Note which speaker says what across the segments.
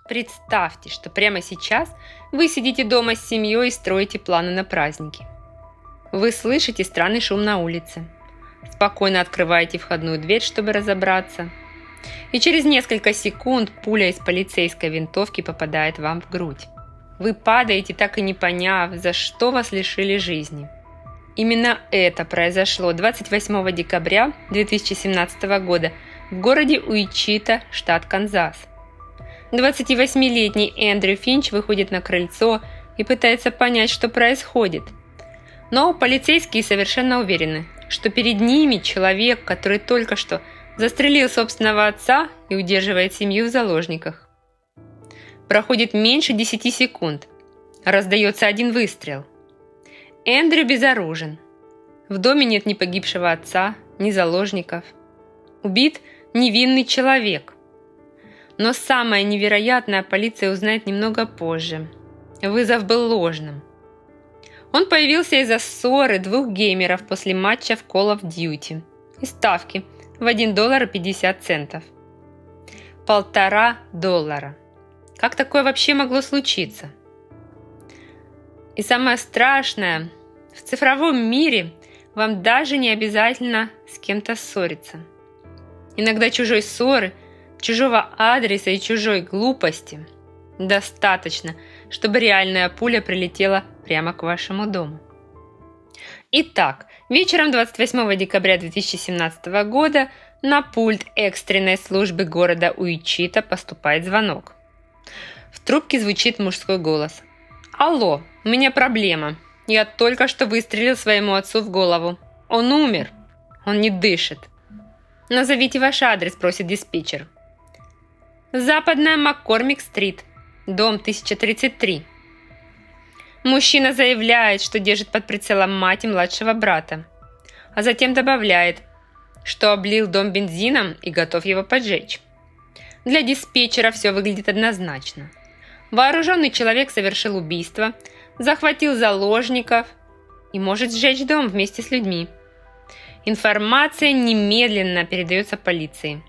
Speaker 1: Представьте, что прямо сейчас вы сидите дома с семьей и строите планы на праздники. Вы слышите странный шум на улице. Спокойно открываете входную дверь, чтобы разобраться. И через несколько секунд пуля из полицейской винтовки попадает вам в грудь. Вы падаете, так и не поняв, за что вас лишили жизни. Именно это произошло 28 декабря 2017 года в городе Уичита, штат Канзас. 28-летний Эндрю Финч выходит на крыльцо и пытается понять, что происходит. Но полицейские совершенно уверены, что перед ними человек, который только что застрелил собственного отца и удерживает семью в заложниках. Проходит меньше 10 секунд. Раздается один выстрел. Эндрю безоружен. В доме нет ни погибшего отца, ни заложников. Убит невинный человек. Но самое невероятное полиция узнает немного позже. Вызов был ложным. Он появился из-за ссоры двух геймеров после матча в Call of Duty и ставки в $1.50. $1,5. Как такое вообще могло случиться? И самое страшное, в цифровом мире вам даже не обязательно с кем-то ссориться. Иногда чужой ссоры, чужого адреса и чужой глупости достаточно, чтобы реальная пуля прилетела прямо к вашему дому. Итак, вечером 28 декабря 2017 года на пульт экстренной службы города Уичита поступает звонок. В трубке звучит мужской голос. «Алло, у меня проблема. Я только что выстрелил своему отцу в голову. Он умер. Он не дышит. Назовите ваш адрес», – просит диспетчер. «Западная Маккормик-стрит, дом 1033». Мужчина заявляет, что держит под прицелом мать и младшего брата, а затем добавляет, что облил дом бензином и готов его поджечь. Для диспетчера все выглядит однозначно. Вооруженный человек совершил убийство, захватил заложников и может сжечь дом вместе с людьми. Информация немедленно передается полиции.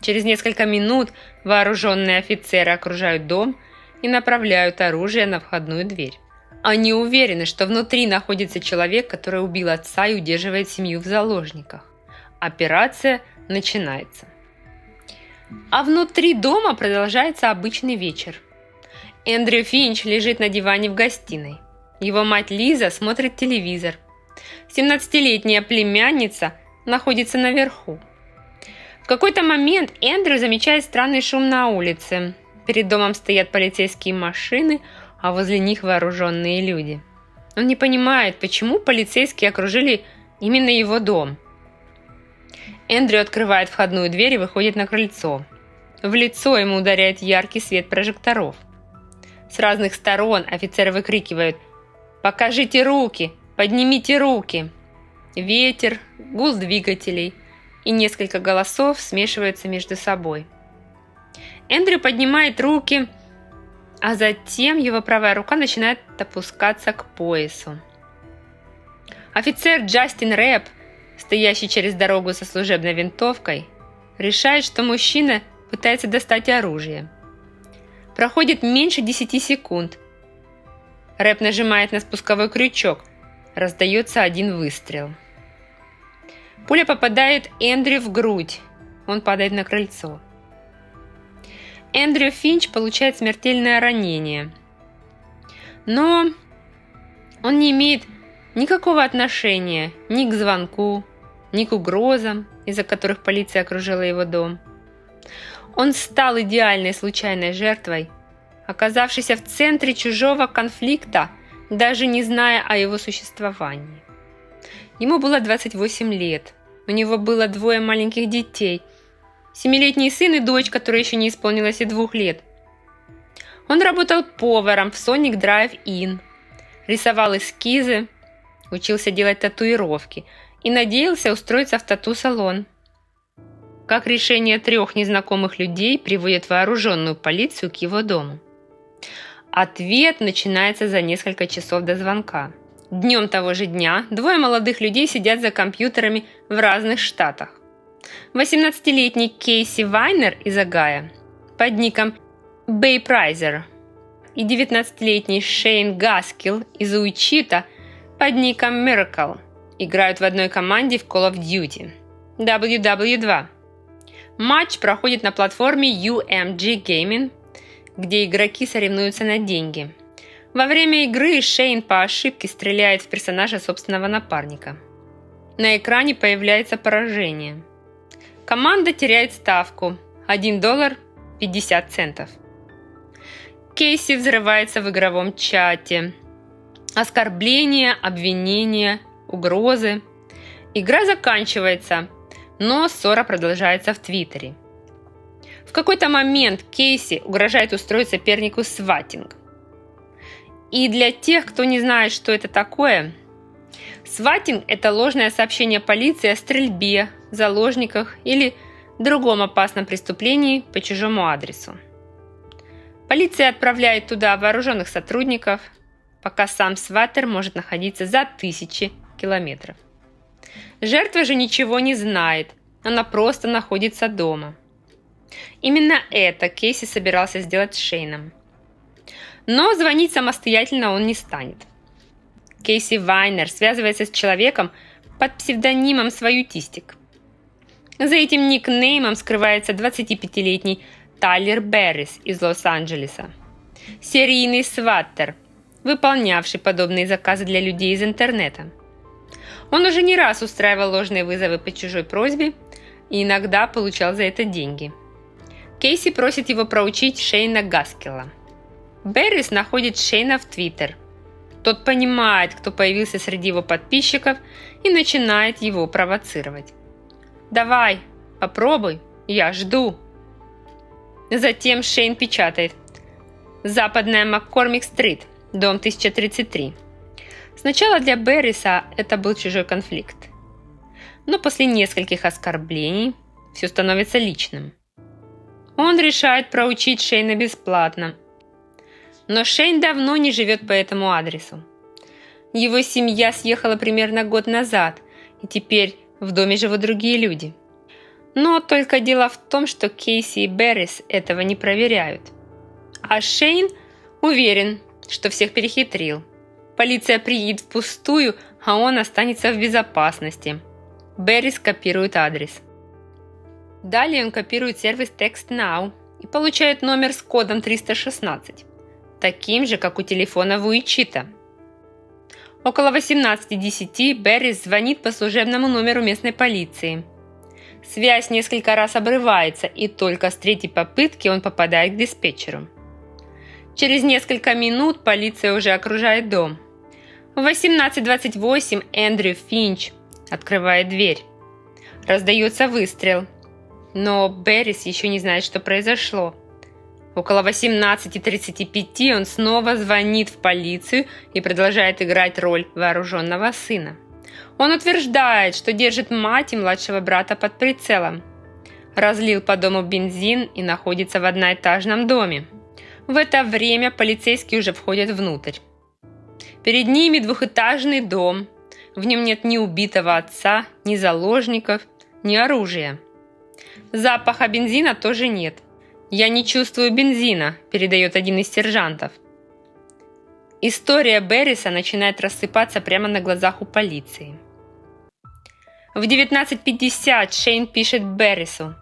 Speaker 1: Через несколько минут вооруженные офицеры окружают дом и направляют оружие на входную дверь. Они уверены, что внутри находится человек, который убил отца и удерживает семью в заложниках. Операция начинается. А внутри дома продолжается обычный вечер. Эндрю Финч лежит на диване в гостиной. Его мать Лиза смотрит телевизор. 17-летняя племянница находится наверху. В какой-то момент Эндрю замечает странный шум на улице. Перед домом стоят полицейские машины, а возле них вооруженные люди. Он не понимает, почему полицейские окружили именно его дом. Эндрю открывает входную дверь и выходит на крыльцо. В лицо ему ударяет яркий свет прожекторов. С разных сторон офицеры выкрикивают: «Покажите руки! Поднимите руки!» Ветер, гул двигателей и несколько голосов смешиваются между собой. Эндрю поднимает руки, а затем его правая рука начинает опускаться к поясу. Офицер Джастин Рэп, стоящий через дорогу со служебной винтовкой, решает, что мужчина пытается достать оружие. Проходит меньше 10 секунд. Рэп нажимает на спусковой крючок. Раздается один выстрел. Пуля попадает Эндрю в грудь. Он падает на крыльцо. Эндрю Финч получает смертельное ранение. Но он не имеет никакого отношения ни к звонку, ни к угрозам, из-за которых полиция окружила его дом. Он стал идеальной случайной жертвой, оказавшейся в центре чужого конфликта, даже не зная о его существовании. Ему было 28 лет, у него было 2 маленьких детей, 7-летний сын и дочь, которой еще не исполнилось и 2 лет. Он работал поваром в Sonic Drive-In, рисовал эскизы, учился делать татуировки и надеялся устроиться в тату-салон. Как решение 3 незнакомых людей приводит вооруженную полицию к его дому? Ответ начинается за несколько часов до звонка. Днем того же дня 2 молодых людей сидят за компьютерами в разных штатах. 18-летний Кейси Вайнер из Огайо под ником Бэй Прайзер и 19-летний Шейн Гаскил из Уичита под ником Miracle играют в одной команде в Call of Duty WW2. Матч проходит на платформе UMG Gaming, где игроки соревнуются на деньги. Во время игры Шейн по ошибке стреляет в персонажа собственного напарника. На экране появляется поражение. Команда теряет ставку $1.50. Кейси взрывается в игровом чате. Оскорбления, обвинения, угрозы. Игра заканчивается, но ссора продолжается в Твиттере. В какой-то момент Кейси угрожает устроить сопернику сватинг. И для тех, кто не знает, что это такое, сватинг – это ложное сообщение полиции о стрельбе, заложниках или другом опасном преступлении по чужому адресу. Полиция отправляет туда вооруженных сотрудников, пока сам сватер может находиться за тысячи километров. Жертва же ничего не знает, она просто находится дома. Именно это Кейси собирался сделать с Шейном. Но звонить самостоятельно он не станет. Кейси Вайнер связывается с человеком под псевдонимом Своютистик. За этим никнеймом скрывается 25-летний Тайлер Беррис из Лос-Анджелеса. Серийный сваттер, выполнявший подобные заказы для людей из интернета. Он уже не раз устраивал ложные вызовы по чужой просьбе и иногда получал за это деньги. Кейси просит его проучить Шейна Гаскила. Беррис находит Шейна в Твиттер. Тот понимает, кто появился среди его подписчиков, и начинает его провоцировать. «Давай, попробуй, я жду». Затем Шейн печатает: «Западная Маккормик-стрит, дом 1033». Сначала для Берриса это был чужой конфликт. Но после нескольких оскорблений все становится личным. Он решает проучить Шейна бесплатно. Но Шейн давно не живет по этому адресу. Его семья съехала примерно год назад, и теперь в доме живут другие люди. Но только дело в том, что Кейси и Беррис этого не проверяют. А Шейн уверен, что всех перехитрил. Полиция приедет впустую, а он останется в безопасности. Беррис копирует адрес. Далее он копирует сервис TextNow и получает номер с кодом 316, таким же, как у телефона в Уичита. Около 18:10 Беррис звонит по служебному номеру местной полиции. Связь несколько раз обрывается, и только с третьей попытки он попадает к диспетчеру. Через несколько минут полиция уже окружает дом. В 18:28 Эндрю Финч открывает дверь. Раздается выстрел. Но Беррис еще не знает, что произошло. Около 18:35 он снова звонит в полицию и продолжает играть роль вооруженного сына. Он утверждает, что держит мать и младшего брата под прицелом. Разлил по дому бензин и находится в одноэтажном доме. В это время полицейские уже входят внутрь. Перед ними двухэтажный дом. В нем нет ни убитого отца, ни заложников, ни оружия. Запаха бензина тоже нет. «Я не чувствую бензина», – передает один из сержантов. История Берриса начинает рассыпаться прямо на глазах у полиции. В 19:50 Шейн пишет Беррису: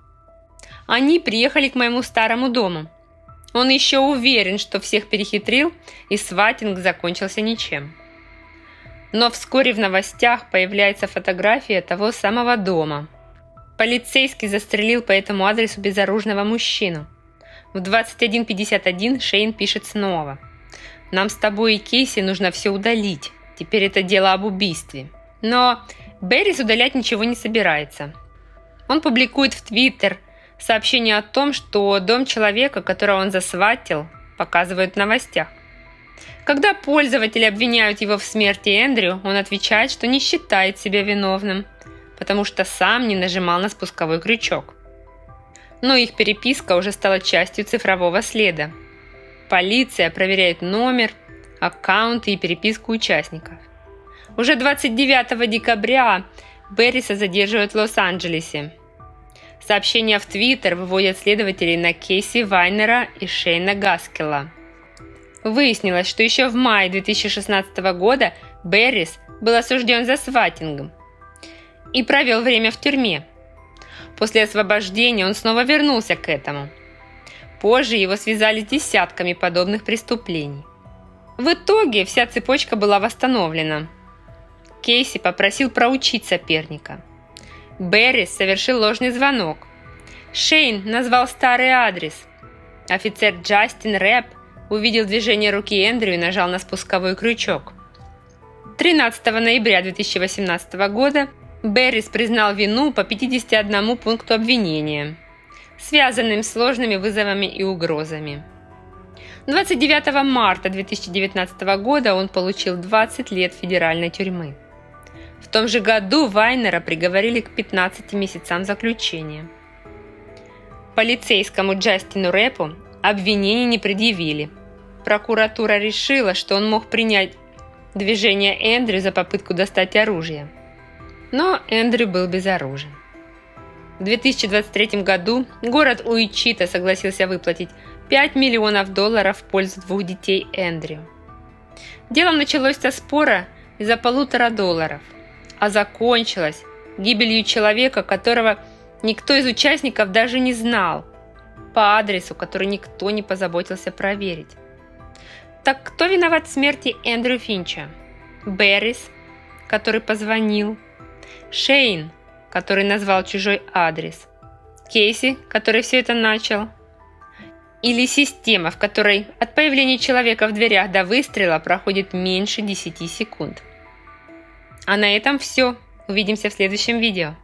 Speaker 1: «Они приехали к моему старому дому. Он еще уверен, что всех перехитрил, и сватинг закончился ничем». Но вскоре в новостях появляется фотография того самого дома. Полицейский застрелил по этому адресу безоружного мужчину. В 21:51 Шейн пишет снова: «Нам с тобой и Кейси нужно все удалить. Теперь это дело об убийстве». Но Беррис удалять ничего не собирается. Он публикует в Твиттер сообщение о том, что дом человека, которого он засватил, показывают в новостях. Когда пользователи обвиняют его в смерти Эндрю, он отвечает, что не считает себя виновным, потому что сам не нажимал на спусковой крючок. Но их переписка уже стала частью цифрового следа. Полиция проверяет номер, аккаунты и переписку участников. Уже 29 декабря Берриса задерживают в Лос-Анджелесе. Сообщения в Твиттер выводят следователей на Кейси Вайнера и Шейна Гаскелла. Выяснилось, что еще в мае 2016 года Беррис был осужден за сватинг и провел время в тюрьме. После освобождения он снова вернулся к этому. Позже его связали с десятками подобных преступлений. В итоге вся цепочка была восстановлена. Кейси попросил проучить соперника. Беррис совершил ложный звонок. Шейн назвал старый адрес. Офицер Джастин Рэп увидел движение руки Эндрю и нажал на спусковой крючок. 13 ноября 2018 года Беррис признал вину по 51 пункту обвинения, связанным с ложными вызовами и угрозами. 29 марта 2019 года он получил 20 лет федеральной тюрьмы. В том же году Вайнера приговорили к 15 месяцам заключения. Полицейскому Джастину Рэпу обвинений не предъявили. Прокуратура решила, что он мог принять движение Эндрю за попытку достать оружие. Но Эндрю был безоружен. В 2023 году город Уичита согласился выплатить $5 миллионов в пользу 2 детей Эндрю. Дело началось со спора из-за $1,5, а закончилось гибелью человека, которого никто из участников даже не знал, по адресу, который никто не позаботился проверить. Так кто виноват в смерти Эндрю Финча? Беррис, который позвонил, Шейн, который назвал чужой адрес, Кейси, который все это начал, или система, в которой от появления человека в дверях до выстрела проходит меньше 10 секунд. А на этом все. Увидимся в следующем видео.